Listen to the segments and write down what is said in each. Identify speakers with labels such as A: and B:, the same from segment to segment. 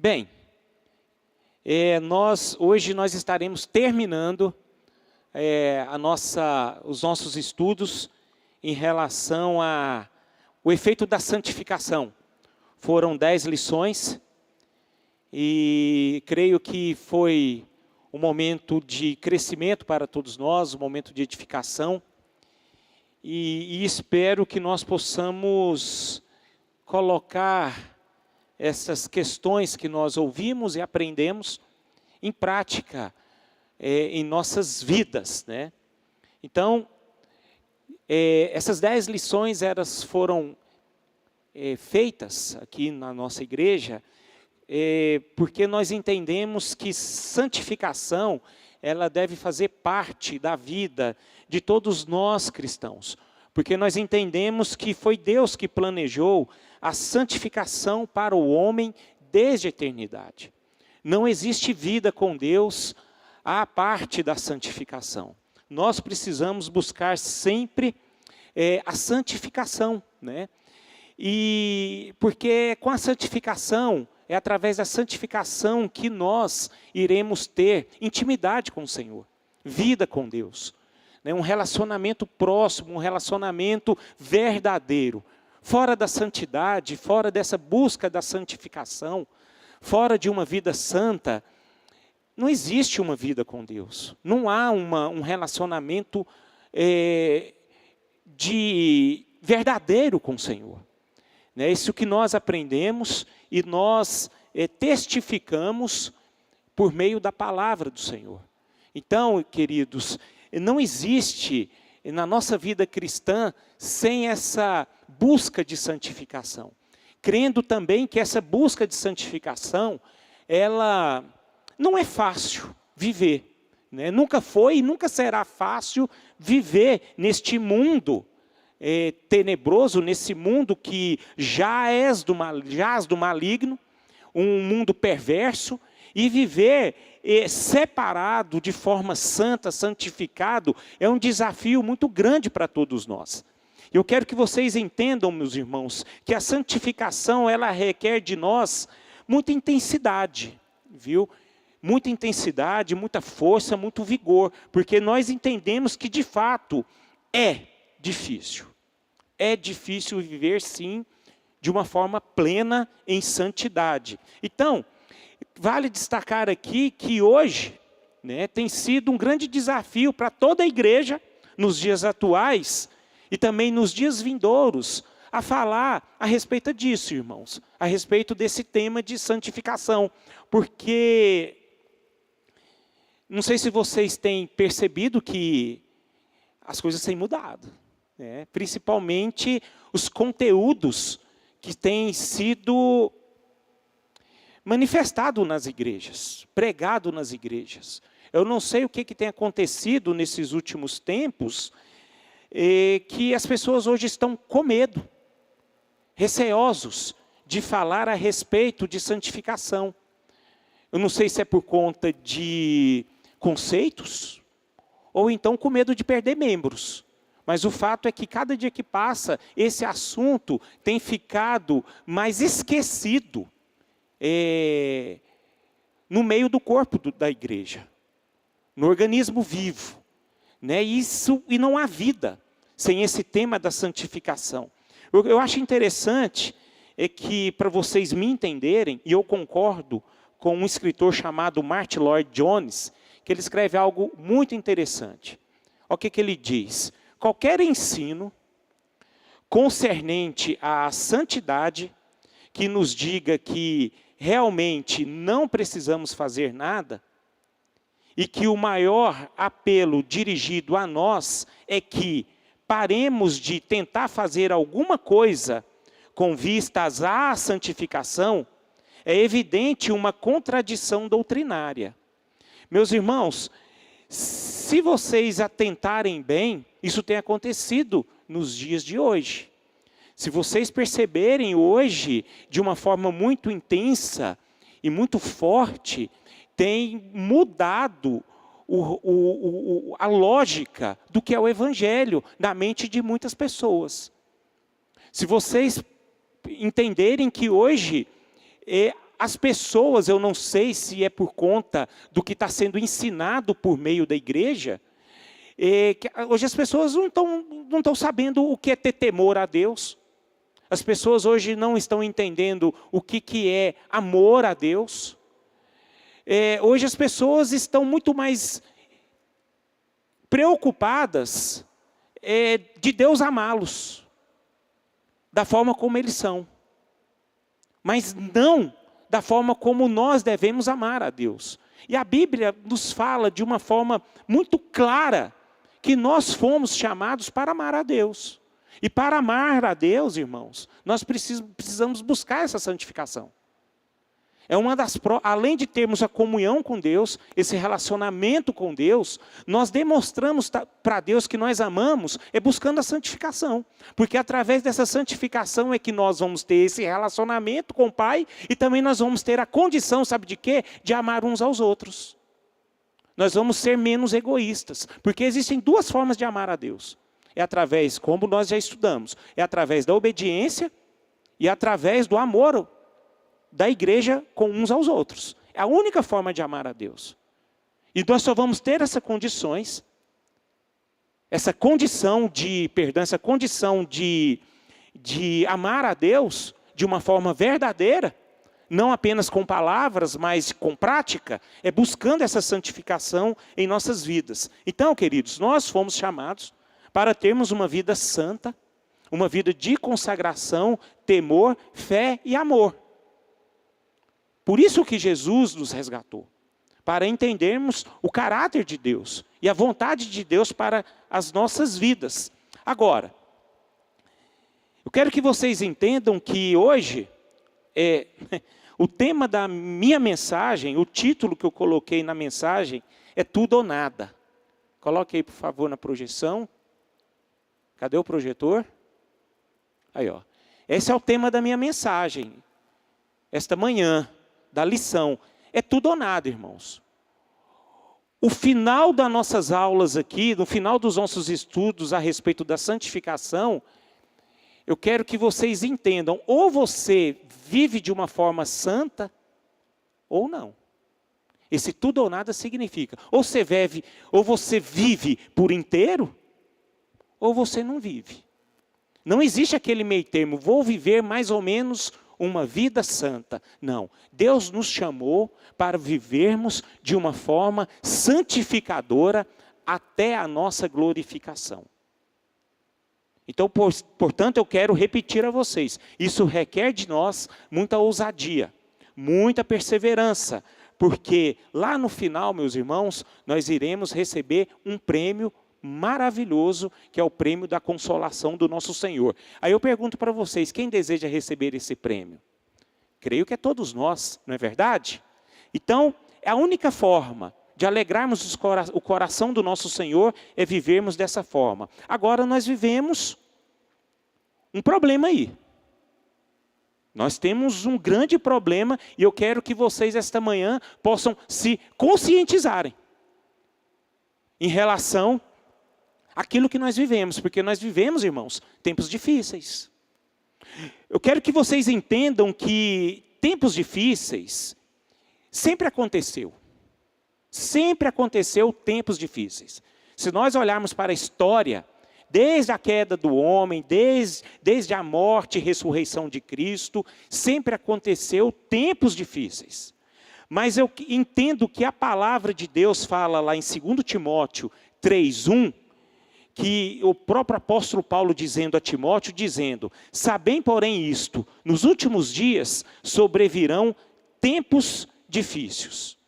A: Bem, hoje nós estaremos terminando os nossos estudos em relação ao efeito da santificação. Foram 10 lições e creio que foi um momento de crescimento para todos nós, um momento de edificação. E espero que nós possamos colocar essas questões que nós ouvimos e aprendemos em prática em nossas vidas, né? Então, essas 10 lições elas foram feitas aqui na nossa igreja, porque nós entendemos que santificação ela deve fazer parte da vida de todos nós cristãos, porque nós entendemos que foi Deus que planejou a santificação para o homem desde a eternidade. Não existe vida com Deus à parte da santificação. Nós precisamos buscar sempre a santificação, né? E porque com a santificação, é através da santificação que nós iremos ter intimidade com o Senhor, vida com Deus, né? Um relacionamento próximo, um relacionamento verdadeiro. Fora da santidade, fora dessa busca da santificação, fora de uma vida santa, não existe uma vida com Deus. Não há um relacionamento verdadeiro com o Senhor. É isso que nós aprendemos e nós testificamos por meio da palavra do Senhor. Então, queridos, não existe na nossa vida cristã sem essa busca de santificação. Crendo também que essa busca de santificação, ela não é fácil viver, né? Nunca foi e nunca será fácil viver neste mundo tenebroso, nesse mundo que jaz do maligno, um mundo perverso, e viver separado de forma santa, santificado, é um desafio muito grande para todos nós. Eu quero que vocês entendam, meus irmãos, que a santificação ela requer de nós muita intensidade, viu? Muita intensidade, muita força, muito vigor, porque nós entendemos que de fato é difícil. É difícil viver sim, de uma forma plena em santidade. Então, vale destacar aqui que hoje, né, tem sido um grande desafio para toda a igreja, nos dias atuais, e também nos dias vindouros, a falar a respeito disso, irmãos, a respeito desse tema de santificação, porque não sei se vocês têm percebido que as coisas têm mudado, né? Principalmente os conteúdos que têm sido manifestados nas igrejas, pregado nas igrejas. Eu não sei o que tem acontecido nesses últimos tempos, que as pessoas hoje estão com medo, receosos de falar a respeito de santificação. Eu não sei se é por conta de conceitos, ou então com medo de perder membros. Mas o fato é que cada dia que passa, esse assunto tem ficado mais esquecido no meio do corpo da igreja, no organismo vivo. Né? E não há vida sem esse tema da santificação. Eu acho interessante que, para vocês me entenderem, e eu concordo com um escritor chamado Martyn Lloyd-Jones, que ele escreve algo muito interessante. Olha o que ele diz: qualquer ensino concernente à santidade, que nos diga que realmente não precisamos fazer nada, e que o maior apelo dirigido a nós é que paremos de tentar fazer alguma coisa com vistas à santificação, é evidente uma contradição doutrinária. Meus irmãos, se vocês atentarem bem, isso tem acontecido nos dias de hoje. Se vocês perceberem hoje, de uma forma muito intensa e muito forte, tem mudado a lógica do que é o Evangelho na mente de muitas pessoas. Se vocês entenderem que hoje as pessoas, eu não sei se é por conta do que está sendo ensinado por meio da igreja, que hoje as pessoas não estão sabendo o que é ter temor a Deus. As pessoas hoje não estão entendendo o que é amor a Deus. Hoje as pessoas estão muito mais preocupadas de Deus amá-los, da forma como eles são. Mas não da forma como nós devemos amar a Deus. E a Bíblia nos fala de uma forma muito clara que nós fomos chamados para amar a Deus. E para amar a Deus, irmãos, nós precisamos buscar essa santificação. Além de termos a comunhão com Deus, esse relacionamento com Deus, nós demonstramos para Deus que nós amamos, buscando a santificação. Porque através dessa santificação é que nós vamos ter esse relacionamento com o Pai, e também nós vamos ter a condição, sabe de quê? De amar uns aos outros. Nós vamos ser menos egoístas, porque existem duas formas de amar a Deus. É através, como nós já estudamos, é através da obediência e através do amor da igreja com uns aos outros. É a única forma de amar a Deus. E nós só vamos ter essa condição de amar a Deus de uma forma verdadeira, não apenas com palavras, mas com prática, buscando essa santificação em nossas vidas. Então, queridos, nós fomos chamados para termos uma vida santa, uma vida de consagração, temor, fé e amor. Por isso que Jesus nos resgatou, para entendermos o caráter de Deus e a vontade de Deus para as nossas vidas. Agora, eu quero que vocês entendam que hoje, o tema da minha mensagem, o título que eu coloquei na mensagem, é tudo ou nada. Coloque aí, por favor, na projeção. Cadê o projetor? Aí, ó. Esse é o tema da minha mensagem, esta manhã. Da lição, é tudo ou nada, irmãos. O final das nossas aulas aqui, no final dos nossos estudos a respeito da santificação, eu quero que vocês entendam, ou você vive de uma forma santa, ou não. Esse tudo ou nada significa, ou você vive por inteiro, ou você não vive. Não existe aquele meio termo, vou viver mais ou menos uma vida santa. Não. Deus nos chamou para vivermos de uma forma santificadora até a nossa glorificação. Então, portanto, eu quero repetir a vocês. Isso requer de nós muita ousadia, muita perseverança. Porque lá no final, meus irmãos, nós iremos receber um prêmio maravilhoso, que é o prêmio da consolação do nosso Senhor. Aí eu pergunto para vocês, quem deseja receber esse prêmio? Creio que é todos nós, não é verdade? Então, a única forma de alegrarmos o coração do nosso Senhor é vivermos dessa forma. Agora nós vivemos um problema aí. Nós temos um grande problema e eu quero que vocês esta manhã possam se conscientizarem em relação aquilo que nós vivemos, porque nós vivemos, irmãos, tempos difíceis. Eu quero que vocês entendam que tempos difíceis sempre aconteceu. Sempre aconteceu tempos difíceis. Se nós olharmos para a história, desde a queda do homem, desde a morte e ressurreição de Cristo, sempre aconteceu tempos difíceis. Mas eu entendo que a palavra de Deus fala lá em 2 Timóteo 3:1, que o próprio apóstolo Paulo dizendo a Timóteo, dizendo, sabem porém isto, nos últimos dias sobrevirão tempos difíceis.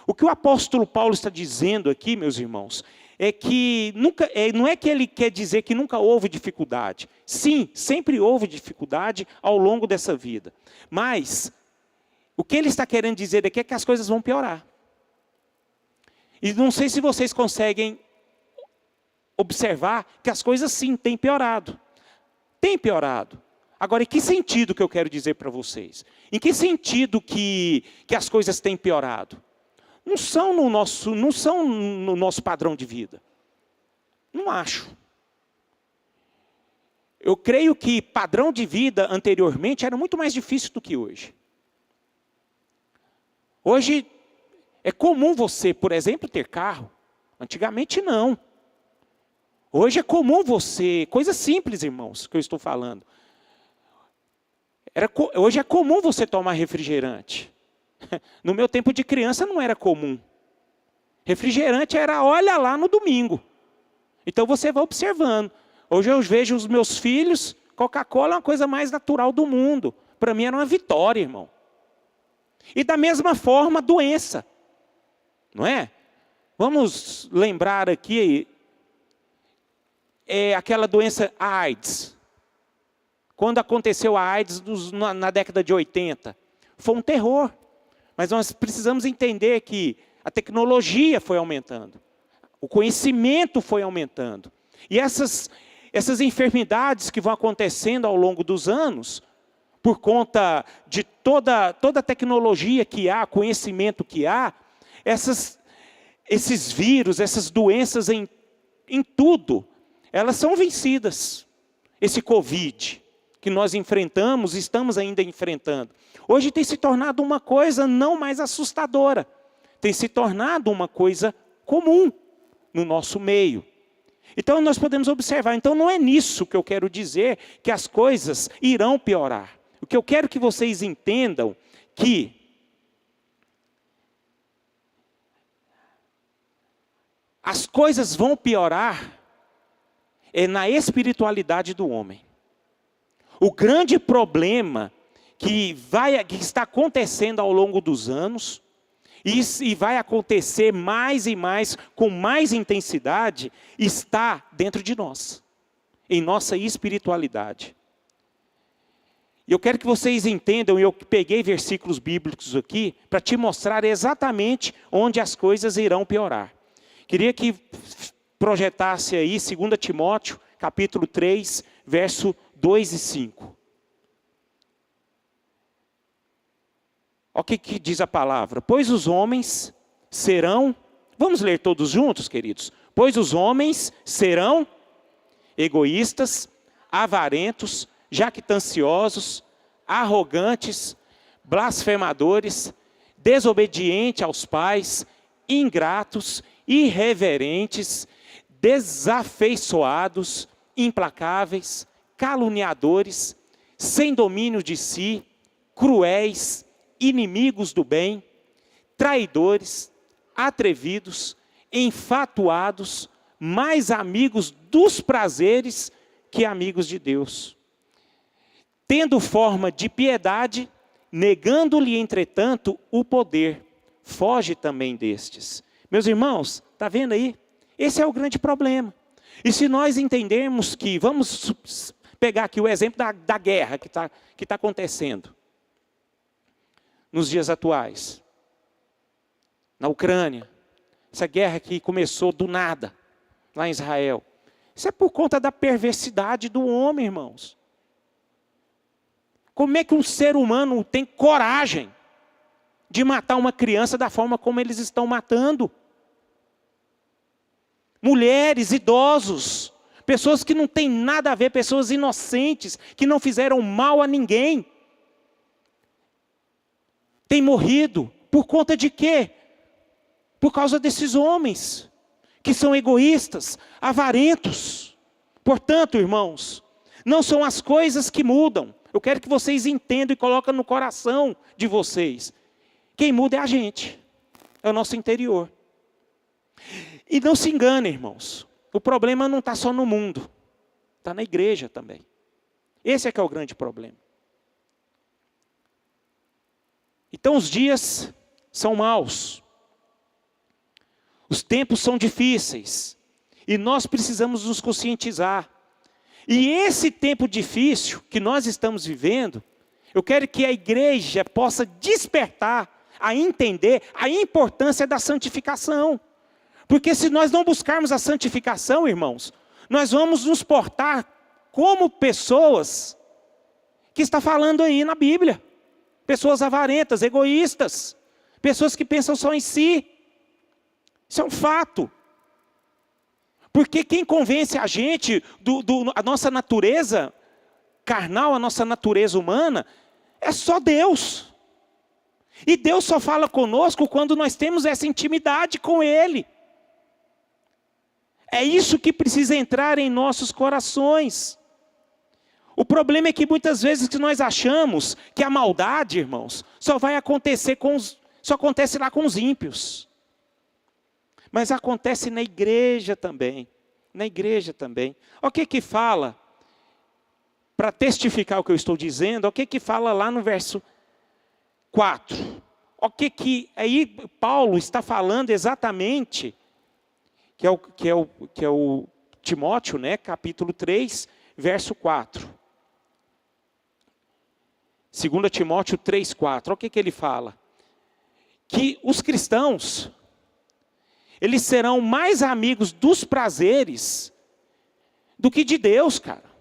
A: O que o apóstolo Paulo está dizendo aqui, meus irmãos, é que não é que ele quer dizer que nunca houve dificuldade. Sim, sempre houve dificuldade ao longo dessa vida. Mas o que ele está querendo dizer aqui é que as coisas vão piorar. E não sei se vocês conseguem observar que as coisas sim têm piorado. Tem piorado. Agora, em que sentido que eu quero dizer para vocês? Em que sentido que as coisas têm piorado? Não são no nosso padrão de vida. Não acho. Eu creio que padrão de vida anteriormente era muito mais difícil do que hoje. Hoje é comum você, por exemplo, ter carro. Antigamente não. Hoje é comum você, coisa simples, irmãos, que eu estou falando. Hoje é comum você tomar refrigerante. No meu tempo de criança não era comum. Refrigerante era, olha lá, no domingo. Então você vai observando. Hoje eu vejo os meus filhos, Coca-Cola é uma coisa mais natural do mundo. Para mim era uma vitória, irmão. E da mesma forma, doença. Não é? Vamos lembrar aqui, aquela doença AIDS. Quando aconteceu a AIDS na década de 80, foi um terror. Mas nós precisamos entender que a tecnologia foi aumentando. O conhecimento foi aumentando. E essas enfermidades que vão acontecendo ao longo dos anos, por conta de toda a tecnologia que há, conhecimento que há, esses vírus, essas doenças em tudo, elas são vencidas. Esse Covid que nós enfrentamos, estamos ainda enfrentando. Hoje tem se tornado uma coisa não mais assustadora. Tem se tornado uma coisa comum no nosso meio. Então nós podemos observar. Então não é nisso que eu quero dizer que as coisas irão piorar. O que eu quero que vocês entendam que as coisas vão piorar na espiritualidade do homem. O grande problema que está acontecendo ao longo dos anos, e vai acontecer mais e mais, com mais intensidade, está dentro de nós, em nossa espiritualidade. E eu quero que vocês entendam, e eu peguei versículos bíblicos aqui, para te mostrar exatamente onde as coisas irão piorar. Queria que projetasse aí 2 Timóteo, capítulo 3, verso 2 e 5. Olha o que diz a palavra. Pois os homens serão... Vamos ler todos juntos, queridos? Pois os homens serão egoístas, avarentos, jactanciosos, arrogantes, blasfemadores, desobedientes aos pais, ingratos, irreverentes, desafeiçoados, implacáveis, caluniadores, sem domínio de si, cruéis, inimigos do bem, traidores, atrevidos, enfatuados, mais amigos dos prazeres que amigos de Deus. Tendo forma de piedade, negando-lhe, entretanto, o poder. Foge também destes. Meus irmãos, está vendo aí? Esse é o grande problema. E se nós entendermos que, vamos pegar aqui o exemplo da guerra que está acontecendo nos dias atuais, na Ucrânia, essa guerra que começou do nada, lá em Israel. Isso é por conta da perversidade do homem, irmãos. Como é que um ser humano tem coragem de matar uma criança da forma como eles estão matando? Mulheres, idosos, pessoas que não têm nada a ver, pessoas inocentes, que não fizeram mal a ninguém. Tem morrido por conta de quê? Por causa desses homens, que são egoístas, avarentos. Portanto, irmãos, não são as coisas que mudam. Eu quero que vocês entendam e coloquem no coração de vocês. Quem muda é a gente, é o nosso interior. E não se enganem, irmãos. O problema não está só no mundo, está na igreja também. Esse é que é o grande problema. Então os dias são maus. Os tempos são difíceis. E nós precisamos nos conscientizar. E esse tempo difícil que nós estamos vivendo, eu quero que a igreja possa despertar a entender a importância da santificação. Porque se nós não buscarmos a santificação, irmãos, nós vamos nos portar como pessoas que está falando aí na Bíblia. Pessoas avarentas, egoístas, pessoas que pensam só em si. Isso é um fato. Porque quem convence a gente a nossa natureza carnal, a nossa natureza humana, é só Deus. E Deus só fala conosco quando nós temos essa intimidade com Ele. É isso que precisa entrar em nossos corações. O problema é que muitas vezes que nós achamos que a maldade, irmãos, só acontece lá com os ímpios. Mas acontece na igreja também. Na igreja também. O que fala? Para testificar o que eu estou dizendo, o que fala lá no verso 4? Aí Paulo está falando exatamente, que é o Timóteo, né, capítulo 3, verso 4. 2 Timóteo 3, 4. O que ele fala? Que os cristãos, eles serão mais amigos dos prazeres do que de Deus, cara.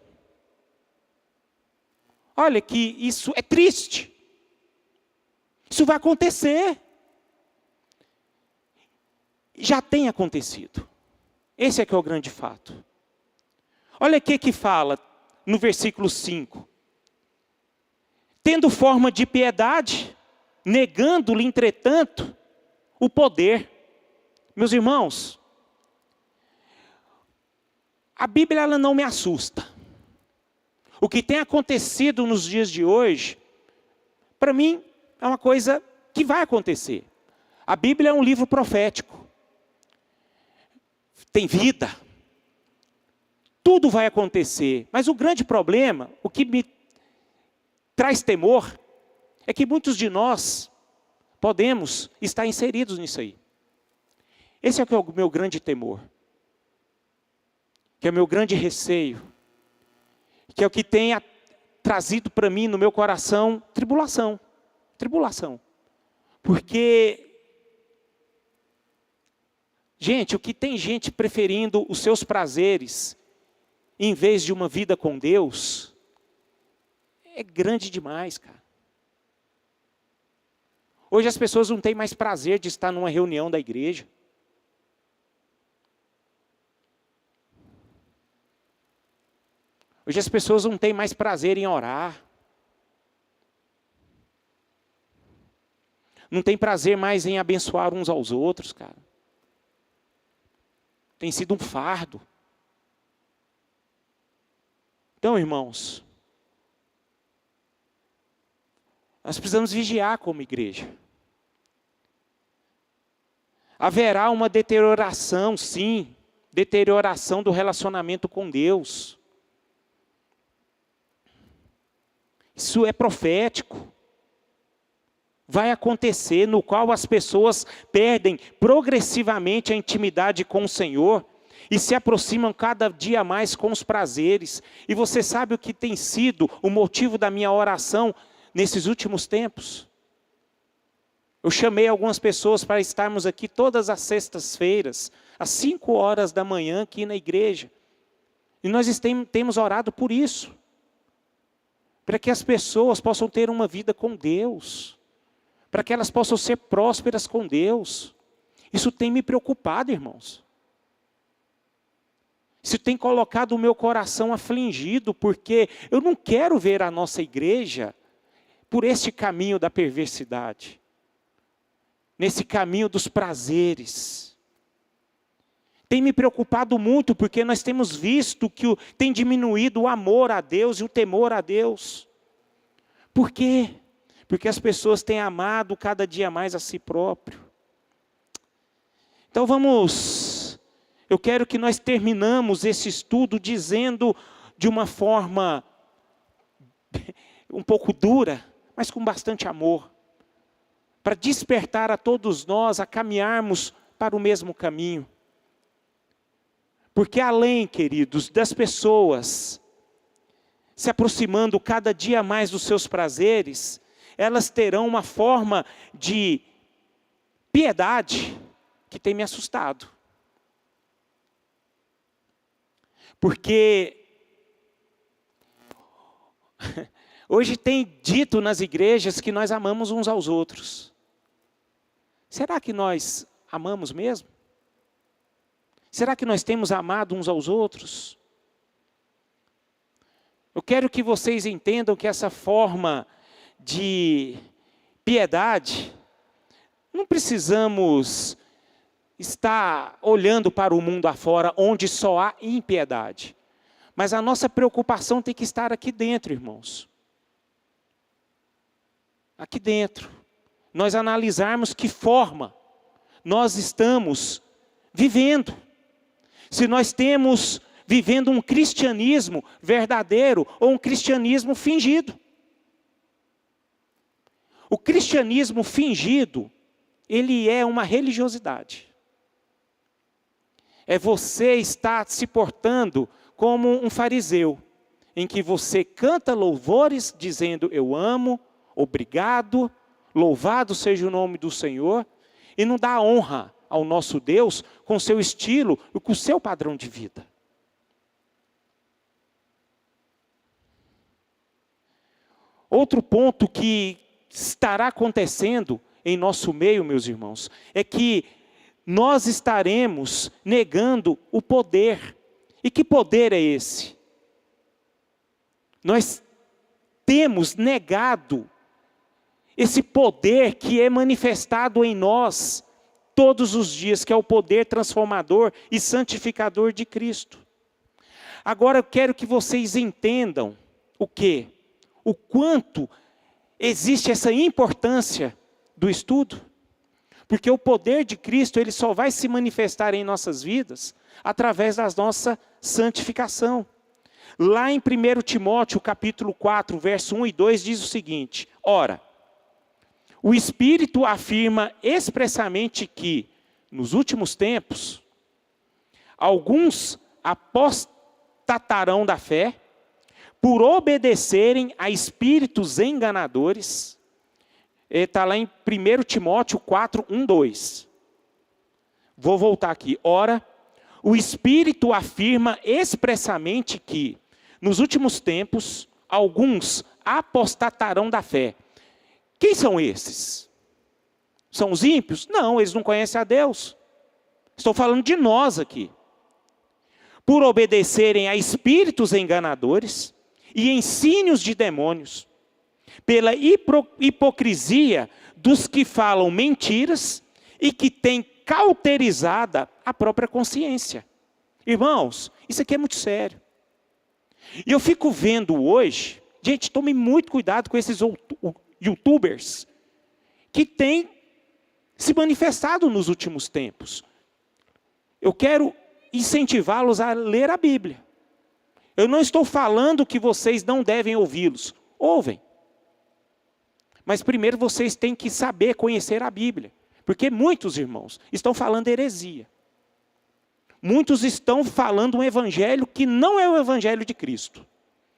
A: Olha que isso é triste. Isso vai acontecer. Já tem acontecido. Esse é que é o grande fato. Olha o que fala no versículo 5. Tendo forma de piedade, negando-lhe, entretanto, o poder. Meus irmãos, a Bíblia ela não me assusta. O que tem acontecido nos dias de hoje, para mim, é uma coisa que vai acontecer. A Bíblia é um livro profético. Tem vida. Tudo vai acontecer. Mas o grande problema, o que me traz temor, é que muitos de nós podemos estar inseridos nisso aí. Esse é o meu grande temor. Que é o meu grande receio. Que é o que tem trazido para mim, no meu coração, tribulação. Tribulação. Porque, gente, o que tem gente preferindo os seus prazeres, em vez de uma vida com Deus, é grande demais, cara. Hoje as pessoas não têm mais prazer de estar numa reunião da igreja. Hoje as pessoas não têm mais prazer em orar. Não tem prazer mais em abençoar uns aos outros, cara. Tem sido um fardo. Então, irmãos, nós precisamos vigiar como igreja. Haverá uma deterioração, sim, deterioração do relacionamento com Deus. Isso é profético. Vai acontecer, no qual as pessoas perdem progressivamente a intimidade com o Senhor e se aproximam cada dia mais com os prazeres. E você sabe o que tem sido o motivo da minha oração nesses últimos tempos? Eu chamei algumas pessoas para estarmos aqui todas as sextas-feiras, às 5 horas da manhã aqui na igreja. E nós temos orado por isso. Para que as pessoas possam ter uma vida com Deus. Para que elas possam ser prósperas com Deus. Isso tem me preocupado, irmãos. Isso tem colocado o meu coração afligido, porque eu não quero ver a nossa igreja por este caminho da perversidade. Nesse caminho dos prazeres. Tem me preocupado muito, porque nós temos visto que tem diminuído o amor a Deus e o temor a Deus. Por quê? Porque as pessoas têm amado cada dia mais a si próprio. Então eu quero que nós terminamos esse estudo dizendo de uma forma um pouco dura, mas com bastante amor. Para despertar a todos nós a caminharmos para o mesmo caminho. Porque além, queridos, das pessoas se aproximando cada dia mais dos seus prazeres, elas terão uma forma de piedade que tem me assustado. Porque hoje tem dito nas igrejas que nós amamos uns aos outros. Será que nós amamos mesmo? Será que nós temos amado uns aos outros? Eu quero que vocês entendam que essa forma de piedade, não precisamos estar olhando para o mundo afora, onde só há impiedade. Mas a nossa preocupação tem que estar aqui dentro, irmãos. Aqui dentro. Nós analisarmos que forma nós estamos vivendo. Se nós temos vivendo um cristianismo verdadeiro ou um cristianismo fingido. O cristianismo fingido, ele é uma religiosidade. É você estar se portando como um fariseu, em que você canta louvores dizendo eu amo, obrigado, louvado seja o nome do Senhor, e não dá honra ao nosso Deus com seu estilo e com o seu padrão de vida. Outro ponto que estará acontecendo em nosso meio, meus irmãos, é que nós estaremos negando o poder. E que poder é esse? Nós temos negado esse poder que é manifestado em nós todos os dias, que é o poder transformador e santificador de Cristo. Agora eu quero que vocês entendam o quê? O quanto existe essa importância do estudo. Porque o poder de Cristo, ele só vai se manifestar em nossas vidas através da nossa santificação. Lá em 1 Timóteo, capítulo 4, verso 1 e 2, diz o seguinte: ora, o Espírito afirma expressamente que, nos últimos tempos, alguns apostatarão da fé, por obedecerem a espíritos enganadores. Está lá em 1 Timóteo 4, 1, 2. Vou voltar aqui. Ora, o Espírito afirma expressamente que, nos últimos tempos, alguns apostatarão da fé. Quem são esses? São os ímpios? Não, eles não conhecem a Deus. Estou falando de nós aqui. Por obedecerem a espíritos enganadores e ensínios de demônios, pela hipocrisia dos que falam mentiras e que têm cauterizada a própria consciência. Irmãos, isso aqui é muito sério. E eu fico vendo hoje, gente, tome muito cuidado com esses youtubers que têm se manifestado nos últimos tempos. Eu quero incentivá-los a ler a Bíblia. Eu não estou falando que vocês não devem ouvi-los. Ouvem. Mas primeiro vocês têm que saber conhecer a Bíblia. Porque muitos irmãos estão falando heresia. Muitos estão falando um evangelho que não é o evangelho de Cristo.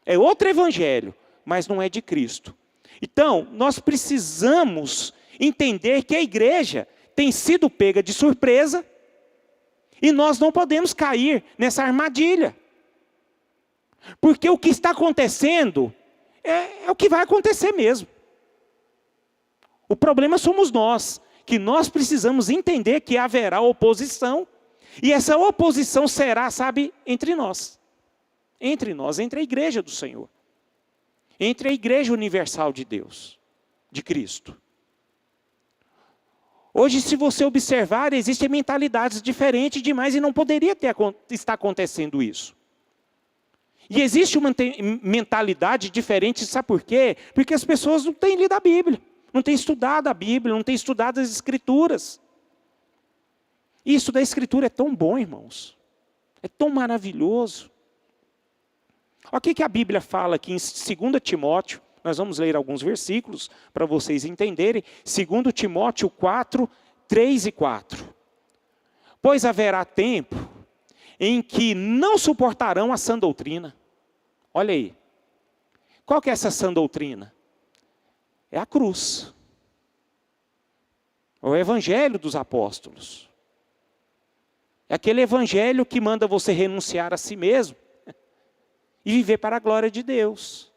A: É outro evangelho, mas não é de Cristo. Então, nós precisamos entender que a igreja tem sido pega de surpresa e nós não podemos cair nessa armadilha. Porque o que está acontecendo é o que vai acontecer mesmo. O problema somos nós, que nós precisamos entender que haverá oposição, e essa oposição será, sabe, entre nós. Entre nós, entre a igreja do Senhor. Entre a igreja universal de Deus, de Cristo. Hoje, se você observar, existem mentalidades diferentes demais e não poderia estar acontecendo isso. E existe uma mentalidade diferente, sabe por quê? Porque as pessoas não têm lido a Bíblia, não têm estudado a Bíblia, não têm estudado as Escrituras. E isso da Escritura é tão bom, irmãos. É tão maravilhoso. Olha o que a Bíblia fala aqui em 2 Timóteo. Nós vamos ler alguns versículos para vocês entenderem. 2 Timóteo 4, 3 e 4. Pois haverá tempo em que não suportarão a sã doutrina. Olha aí. Qual que é essa sã doutrina? É a cruz. É o evangelho dos apóstolos. É aquele evangelho que manda você renunciar a si mesmo e viver para a glória de Deus.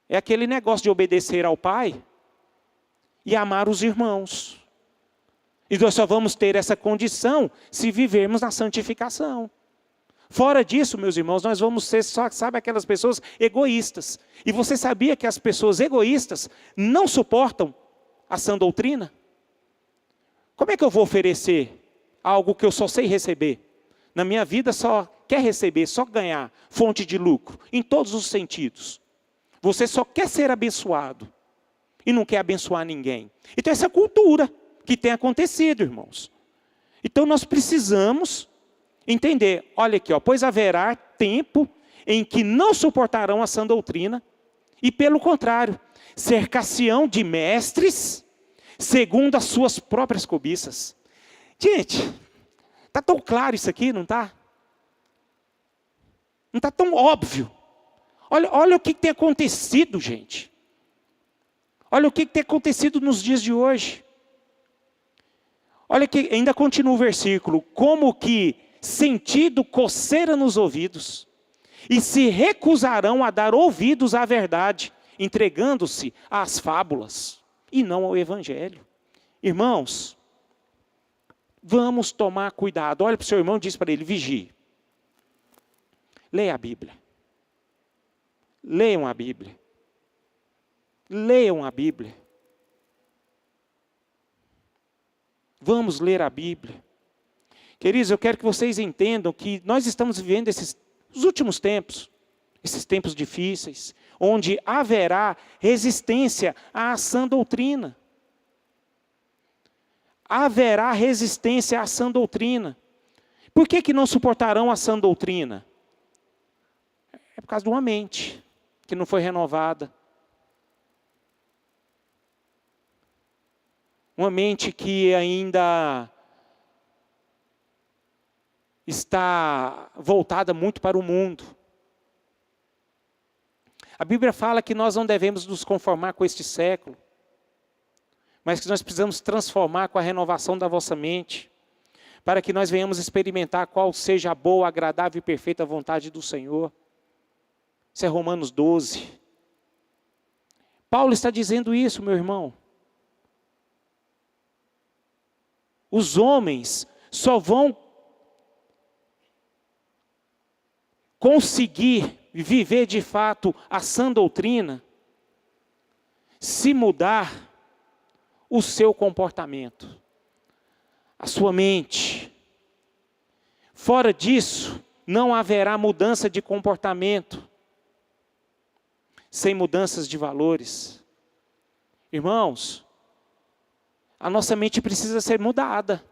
A: É aquele negócio de obedecer ao Pai e amar os irmãos. E nós só vamos ter essa condição se vivermos na santificação. Fora disso, meus irmãos, nós vamos ser só, sabe, aquelas pessoas egoístas. E você sabia que as pessoas egoístas não suportam a sã doutrina? Como é que eu vou oferecer algo que eu só sei receber? Na minha vida só quer receber, só ganhar, fonte de lucro, em todos os sentidos. Você só quer ser abençoado e não quer abençoar ninguém. Então essa cultura que tem acontecido, irmãos. Então nós precisamos entender, olha aqui, pois haverá tempo em que não suportarão a sã doutrina, e pelo contrário, cercar-se-ão de mestres, segundo as suas próprias cobiças. Gente, está tão claro isso aqui, não está? Não está tão óbvio. Olha o que tem acontecido, gente. Olha o que tem acontecido nos dias de hoje. Olha que ainda continua o versículo, como que sentido coceira nos ouvidos, e se recusarão a dar ouvidos à verdade, entregando-se às fábulas, e não ao evangelho. Irmãos, vamos tomar cuidado. Olha para o seu irmão e diz para ele, vigie. Leia a Bíblia. Leiam a Bíblia. Leiam a Bíblia. Vamos ler a Bíblia. Queridos, eu quero que vocês entendam que nós estamos vivendo os últimos tempos, esses tempos difíceis, onde haverá resistência à sã doutrina. Haverá resistência à sã doutrina. Por que não suportarão a sã doutrina? É por causa de uma mente que não foi renovada. Uma mente que ainda está voltada muito para o mundo. A Bíblia fala que nós não devemos nos conformar com este século, mas que nós precisamos transformar com a renovação da vossa mente, para que nós venhamos experimentar qual seja a boa, agradável e perfeita vontade do Senhor. Isso é Romanos 12. Paulo está dizendo isso, meu irmão. Os homens só vão conseguir viver de fato a sã doutrina se mudar o seu comportamento, a sua mente. Fora disso, não haverá mudança de comportamento sem mudanças de valores. Irmãos, a nossa mente precisa ser mudada.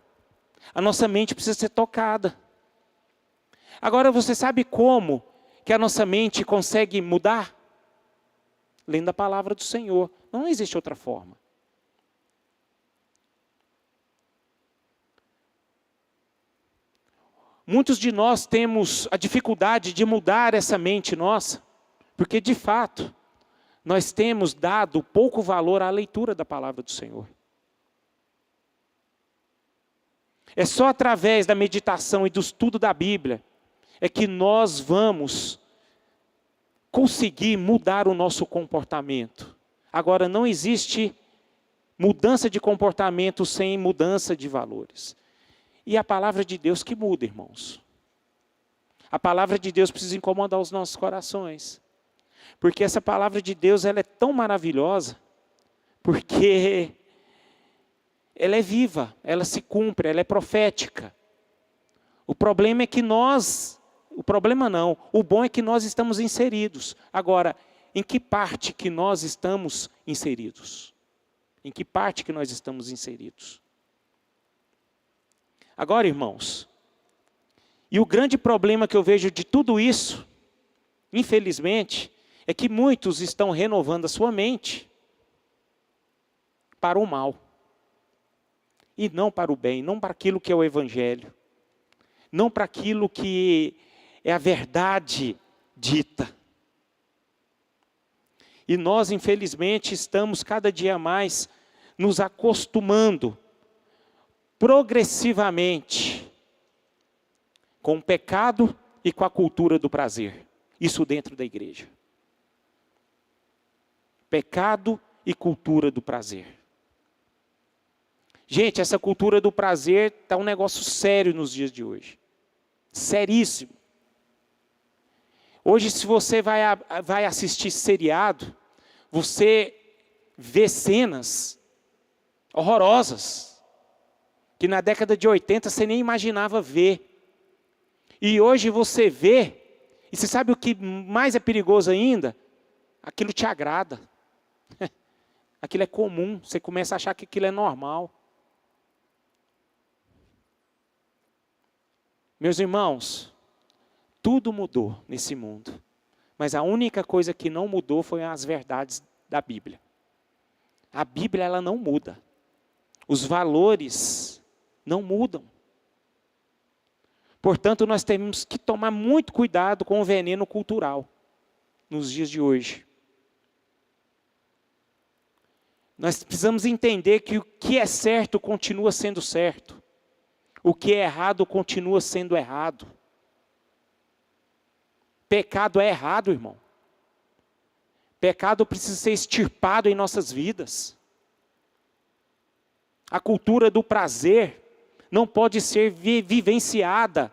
A: A nossa mente precisa ser tocada. Agora, você sabe como que a nossa mente consegue mudar? Lendo a palavra do Senhor. Não existe outra forma. Muitos de nós temos a dificuldade de mudar essa mente nossa, porque de fato, nós temos dado pouco valor à leitura da palavra do Senhor. É só através da meditação e do estudo da Bíblia é que nós vamos conseguir mudar o nosso comportamento. Agora, não existe mudança de comportamento sem mudança de valores. E a palavra de Deus que muda, irmãos. A palavra de Deus precisa incomodar os nossos corações. Porque essa palavra de Deus, ela é tão maravilhosa, porque ela é viva, ela se cumpre, ela é profética. O problema é que o bom é que nós estamos inseridos. Agora, em que parte que nós estamos inseridos? Em que parte que nós estamos inseridos? Agora, irmãos, e o grande problema que eu vejo de tudo isso, infelizmente, é que muitos estão renovando a sua mente para o mal. E não para o bem, não para aquilo que é o Evangelho. Não para aquilo que é a verdade dita. E nós, infelizmente, estamos cada dia mais nos acostumando progressivamente com o pecado e com a cultura do prazer. Isso dentro da igreja. Pecado e cultura do prazer. Gente, essa cultura do prazer está um negócio sério nos dias de hoje. Seríssimo. Hoje, se você vai assistir seriado, você vê cenas horrorosas, que na década de 80 você nem imaginava ver. E hoje você vê, e você sabe o que mais é perigoso ainda? Aquilo te agrada. Aquilo é comum, você começa a achar que aquilo é normal. Meus irmãos, tudo mudou nesse mundo. Mas a única coisa que não mudou foi as verdades da Bíblia. A Bíblia, ela não muda. Os valores não mudam. Portanto, nós temos que tomar muito cuidado com o veneno cultural nos dias de hoje. Nós precisamos entender que o que é certo continua sendo certo. O que é errado continua sendo errado. Pecado é errado, irmão. Pecado precisa ser extirpado em nossas vidas. A cultura do prazer não pode ser vivenciada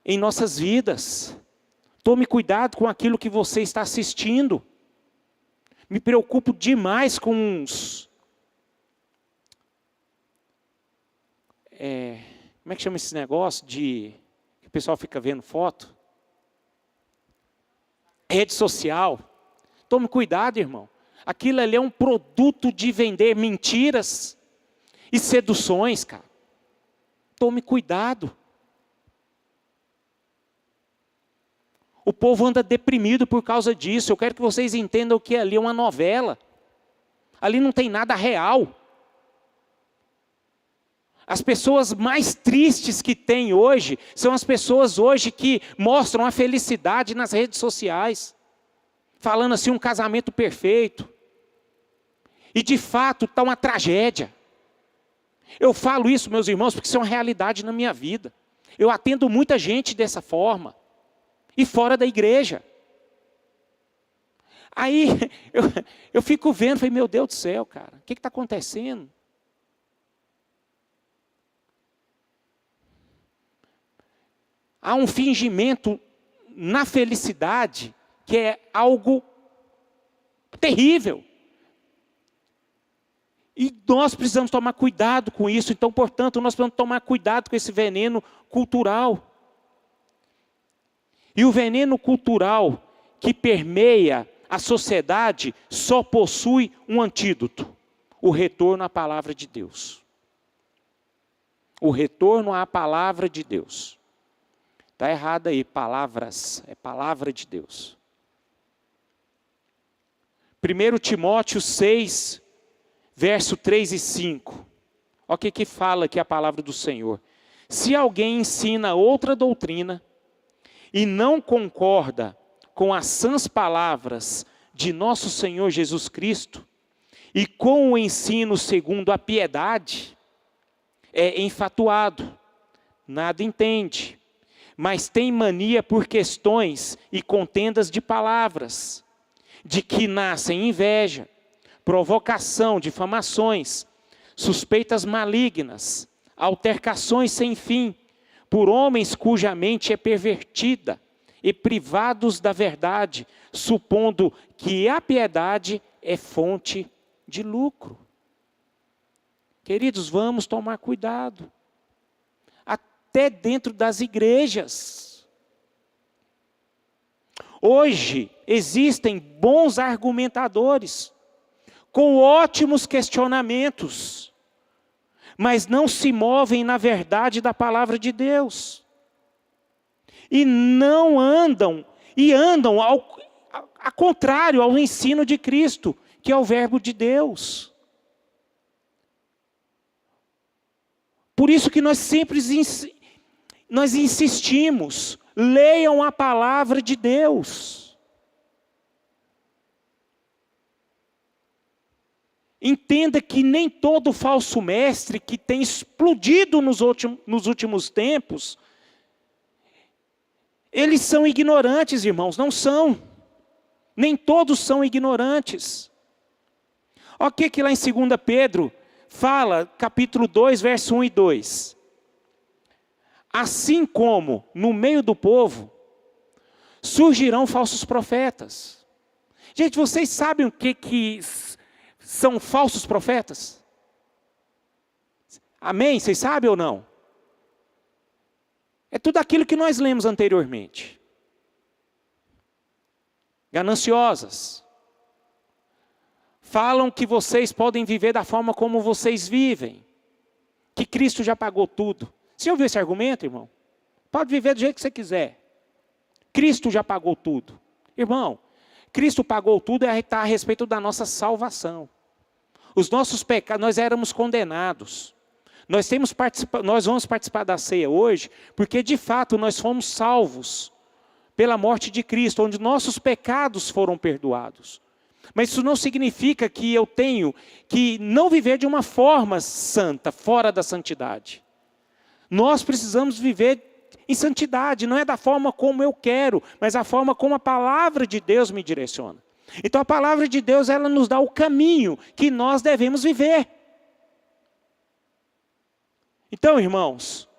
A: em nossas vidas. Tome cuidado com aquilo que você está assistindo. Me preocupo demais com uns... como é que chama esse negócio de... que o pessoal fica vendo foto? Rede social. Tome cuidado, irmão. Aquilo ali é um produto de vender mentiras e seduções, cara. Tome cuidado. O povo anda deprimido por causa disso. Eu quero que vocês entendam que ali é uma novela. Ali não tem nada real. As pessoas mais tristes que tem hoje, são as pessoas hoje que mostram a felicidade nas redes sociais. Falando assim, um casamento perfeito. E de fato está uma tragédia. Eu falo isso, meus irmãos, porque isso é uma realidade na minha vida. Eu atendo muita gente dessa forma. E fora da igreja. Aí eu fico vendo, falei, meu Deus do céu, cara, o que está acontecendo? Há um fingimento na felicidade que é algo terrível. E nós precisamos tomar cuidado com isso. Então, portanto, nós precisamos tomar cuidado com esse veneno cultural. E o veneno cultural que permeia a sociedade só possui um antídoto: o retorno à palavra de Deus. O retorno à palavra de Deus. Está errado aí, palavras, é palavra de Deus. 1 Timóteo 6, verso 3 e 5. Olha o que fala aqui a palavra do Senhor. Se alguém ensina outra doutrina e não concorda com as sãs palavras de nosso Senhor Jesus Cristo e com o ensino segundo a piedade, é enfatuado, nada entende, mas tem mania por questões e contendas de palavras, de que nascem inveja, provocação, difamações, suspeitas malignas, altercações sem fim, por homens cuja mente é pervertida e privados da verdade, supondo que a piedade é fonte de lucro. Queridos, vamos tomar cuidado. Até dentro das igrejas. Hoje existem bons argumentadores, com ótimos questionamentos, mas não se movem na verdade da palavra de Deus. E não andam, e andam ao contrário ao ensino de Cristo, que é o verbo de Deus. Por isso que nós sempre insistimos, leiam a palavra de Deus. Entenda que nem todo falso mestre que tem explodido nos últimos tempos, eles são ignorantes, irmãos, não são. Nem todos são ignorantes. Olha o que lá em 2 Pedro, fala, capítulo 2, verso 1 e 2. Assim como no meio do povo surgirão falsos profetas. Gente, vocês sabem o que são falsos profetas? Amém? Vocês sabem ou não? É tudo aquilo que nós lemos anteriormente. Gananciosas. Falam que vocês podem viver da forma como vocês vivem. Que Cristo já pagou tudo. Você ouviu esse argumento, irmão? Pode viver do jeito que você quiser. Cristo já pagou tudo. Irmão, Cristo pagou tudo e está a respeito da nossa salvação. Os nossos pecados, nós éramos condenados. Nós vamos participar da ceia hoje, porque de fato nós fomos salvos pela morte de Cristo, onde nossos pecados foram perdoados. Mas isso não significa que eu tenho que não viver de uma forma santa, fora da santidade. Nós precisamos viver em santidade, não é da forma como eu quero, mas a forma como a palavra de Deus me direciona. Então a palavra de Deus, ela nos dá o caminho que nós devemos viver. Então, irmãos,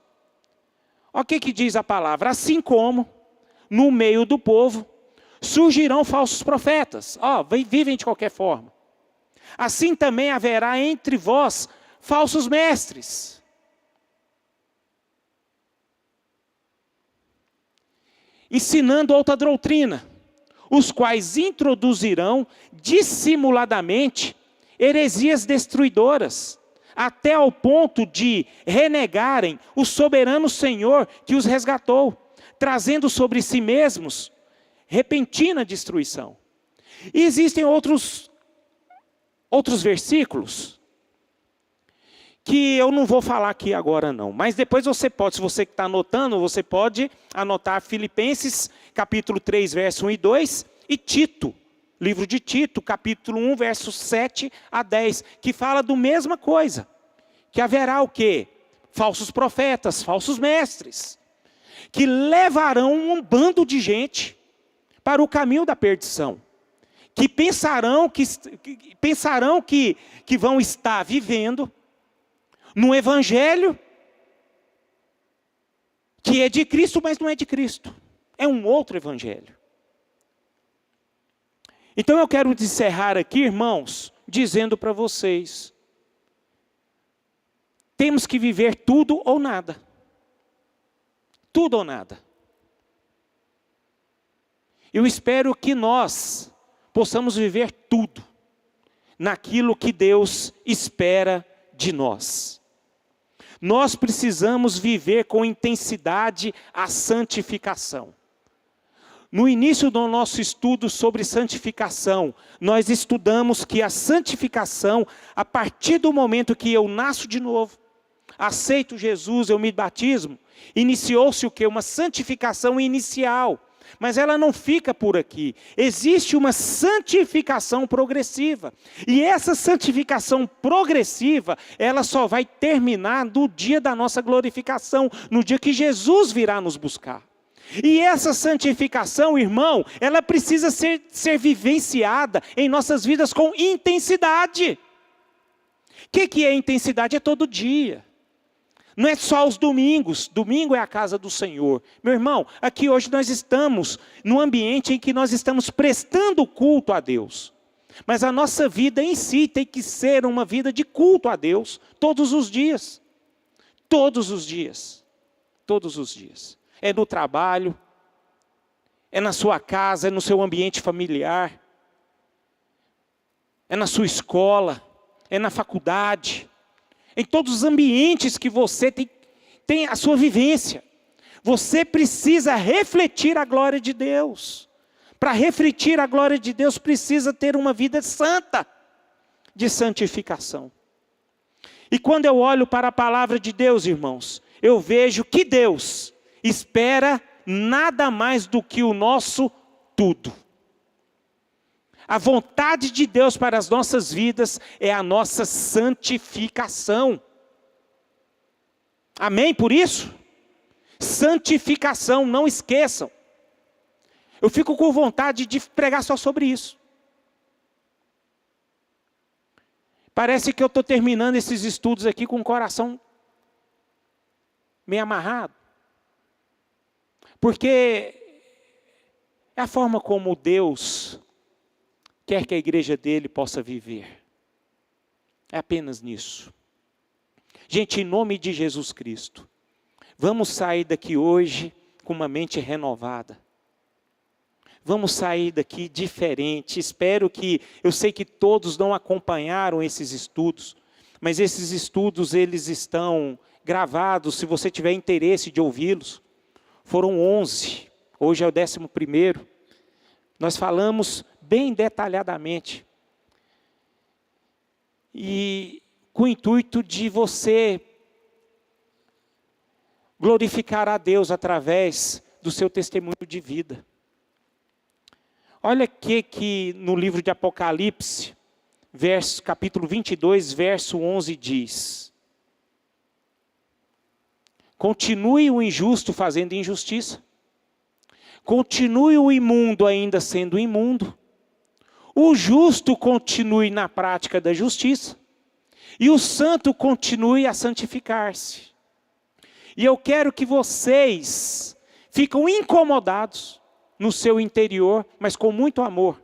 A: olha o que diz a palavra. Assim como no meio do povo surgirão falsos profetas. Vivem de qualquer forma. Assim também haverá entre vós falsos mestres. Ensinando outra doutrina, os quais introduzirão dissimuladamente heresias destruidoras, até ao ponto de renegarem o soberano Senhor que os resgatou, trazendo sobre si mesmos repentina destruição. E existem outros versículos que eu não vou falar aqui agora não, mas depois você pode, se você que está anotando, você pode anotar Filipenses, capítulo 3, verso 1 e 2, e Tito, livro de Tito, capítulo 1, versos 7 a 10, que fala do mesma coisa, que haverá o quê? Falsos profetas, falsos mestres, que levarão um bando de gente para o caminho da perdição, que pensarão que vão estar vivendo no evangelho que é de Cristo, mas não é de Cristo. É um outro evangelho. Então eu quero encerrar aqui, irmãos, dizendo para vocês, temos que viver tudo ou nada. Tudo ou nada. Eu espero que nós possamos viver tudo naquilo que Deus espera de nós. Nós precisamos viver com intensidade a santificação. No início do nosso estudo sobre santificação, nós estudamos que a santificação, a partir do momento que eu nasço de novo, aceito Jesus, eu me batismo, iniciou-se o quê? Uma santificação inicial. Mas ela não fica por aqui. Existe uma santificação progressiva. E essa santificação progressiva, ela só vai terminar no dia da nossa glorificação, no dia que Jesus virá nos buscar. E essa santificação, irmão, ela precisa ser vivenciada em nossas vidas com intensidade. O que é intensidade? É todo dia. Não é só os domingos, domingo é a casa do Senhor. Meu irmão, aqui hoje nós estamos num ambiente em que nós estamos prestando culto a Deus. Mas a nossa vida em si tem que ser uma vida de culto a Deus, todos os dias. Todos os dias. Todos os dias. É no trabalho, é na sua casa, é no seu ambiente familiar, é na sua escola, é na faculdade. Em todos os ambientes que você tem a sua vivência. Você precisa refletir a glória de Deus. Para refletir a glória de Deus, precisa ter uma vida santa, de santificação. E quando eu olho para a palavra de Deus, irmãos, eu vejo que Deus espera nada mais do que o nosso tudo. A vontade de Deus para as nossas vidas é a nossa santificação. Amém por isso? Santificação, não esqueçam. Eu fico com vontade de pregar só sobre isso. Parece que eu estou terminando esses estudos aqui com o coração meio amarrado. Porque é a forma como Deus quer que a igreja dele possa viver. É apenas nisso. Gente, em nome de Jesus Cristo, vamos sair daqui hoje com uma mente renovada. Vamos sair daqui diferente. Eu sei que todos não acompanharam esses estudos, mas esses estudos, eles estão gravados, se você tiver interesse de ouvi-los. Foram 11, hoje é o 11º. Nós falamos bem detalhadamente. E com o intuito de você glorificar a Deus através do seu testemunho de vida. Olha que no livro de Apocalipse, capítulo 22, verso 11 diz: continue o injusto fazendo injustiça, continue o imundo ainda sendo imundo, o justo continue na prática da justiça, e o santo continue a santificar-se. E eu quero que vocês fiquem incomodados no seu interior, mas com muito amor.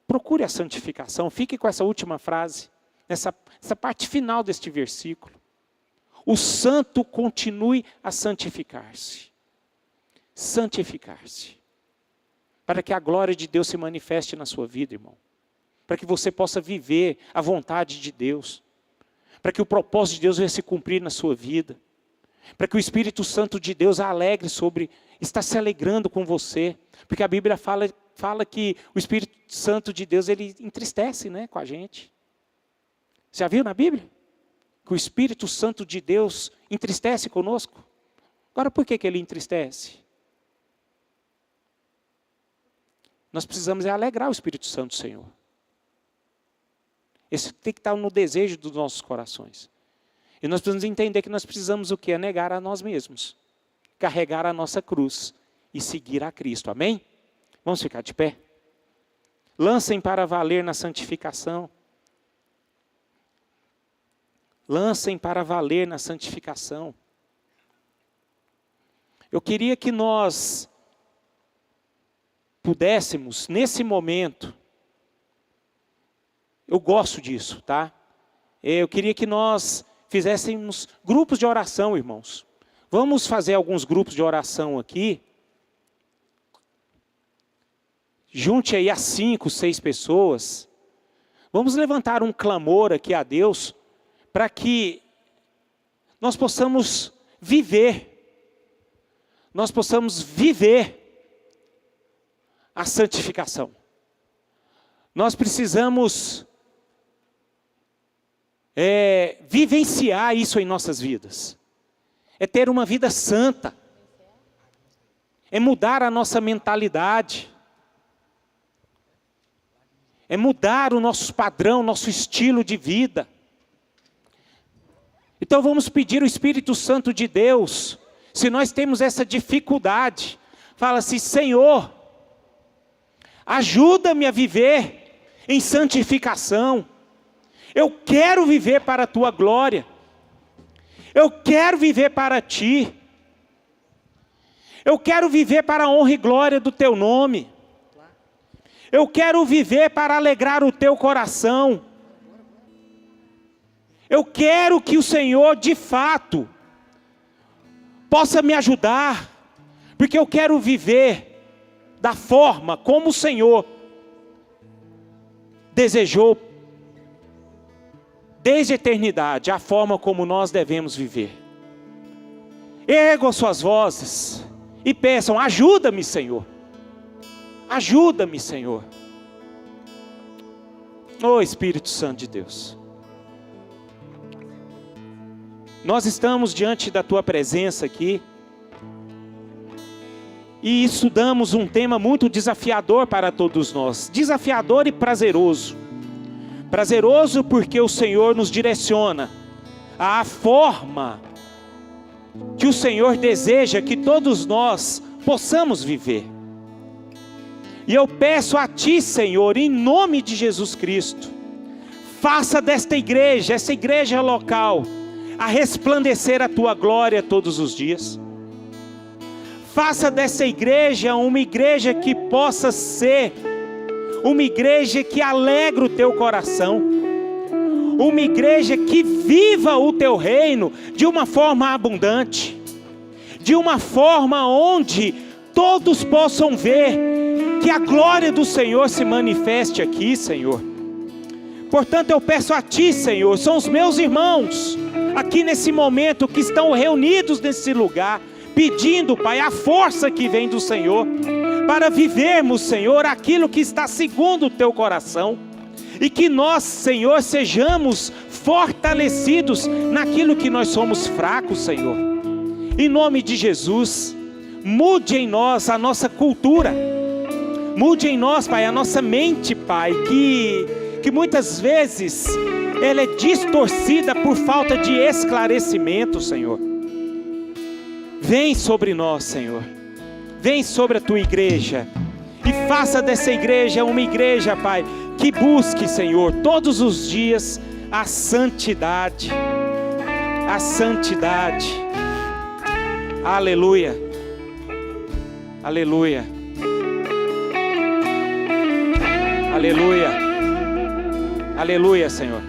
A: Procure a santificação. Fique com essa última frase, essa parte final deste versículo. O santo continue a santificar-se. Santificar-se. Para que a glória de Deus se manifeste na sua vida, irmão. Para que você possa viver a vontade de Deus. Para que o propósito de Deus venha se cumprir na sua vida. Para que o Espírito Santo de Deus está se alegrando com você. Porque a Bíblia fala que o Espírito Santo de Deus, ele entristece, né, com a gente. Já viu na Bíblia? Que o Espírito Santo de Deus entristece conosco. Agora, por que ele entristece? Nós precisamos alegrar o Espírito Santo do Senhor. Esse tem que estar no desejo dos nossos corações. E nós precisamos entender que nós precisamos o quê? Negar a nós mesmos. Carregar a nossa cruz e seguir a Cristo. Amém? Vamos ficar de pé? Lancem para valer na santificação. Lancem para valer na santificação. Eu queria que nós pudéssemos, nesse momento, eu gosto disso, tá? Eu queria que nós fizéssemos grupos de oração, irmãos. Vamos fazer alguns grupos de oração aqui. Junte aí a 5, 6 pessoas. Vamos levantar um clamor aqui a Deus, para que nós possamos viver. Nós possamos viver a santificação. Nós precisamos vivenciar isso em nossas vidas. É ter uma vida santa. É mudar a nossa mentalidade. É mudar o nosso padrão, nosso estilo de vida. Então vamos pedir o Espírito Santo de Deus. Se nós temos essa dificuldade, fala assim: Senhor, ajuda-me a viver em santificação. Eu quero viver para a Tua glória. Eu quero viver para Ti. Eu quero viver para a honra e glória do Teu nome. Eu quero viver para alegrar o Teu coração. Eu quero que o Senhor, de fato, possa me ajudar. Porque eu quero viver da forma como o Senhor desejou desde a eternidade, a forma como nós devemos viver. Ergam suas vozes e peçam: ajuda-me, Senhor. Ajuda-me, Senhor. Ó Espírito Santo de Deus. Nós estamos diante da Tua presença aqui. E estudamos um tema muito desafiador para todos nós. Desafiador e prazeroso. Prazeroso porque o Senhor nos direciona à forma que o Senhor deseja que todos nós possamos viver. E eu peço a Ti, Senhor, em nome de Jesus Cristo, Faça desta igreja, essa igreja local, a resplandecer a tua glória todos os dias. Faça dessa igreja uma igreja que possa ser uma igreja que alegra o teu coração, uma igreja que viva o teu reino de uma forma abundante, de uma forma onde todos possam ver que a glória do Senhor se manifeste aqui, Senhor. Portanto, eu peço a Ti, Senhor, são os meus irmãos aqui nesse momento que estão reunidos nesse lugar, pedindo, Pai, a força que vem do Senhor, para vivermos, Senhor, aquilo que está segundo o Teu coração, e que nós, Senhor, sejamos fortalecidos naquilo que nós somos fracos, Senhor. Em nome de Jesus, mude em nós a nossa cultura, mude em nós, Pai, a nossa mente, Pai, que muitas vezes ela é distorcida por falta de esclarecimento, Senhor. Vem sobre nós, Senhor. Vem sobre a Tua igreja. E faça dessa igreja uma igreja, Pai, que busque, Senhor, todos os dias a santidade. A santidade. Aleluia. Aleluia. Aleluia. Aleluia, Senhor.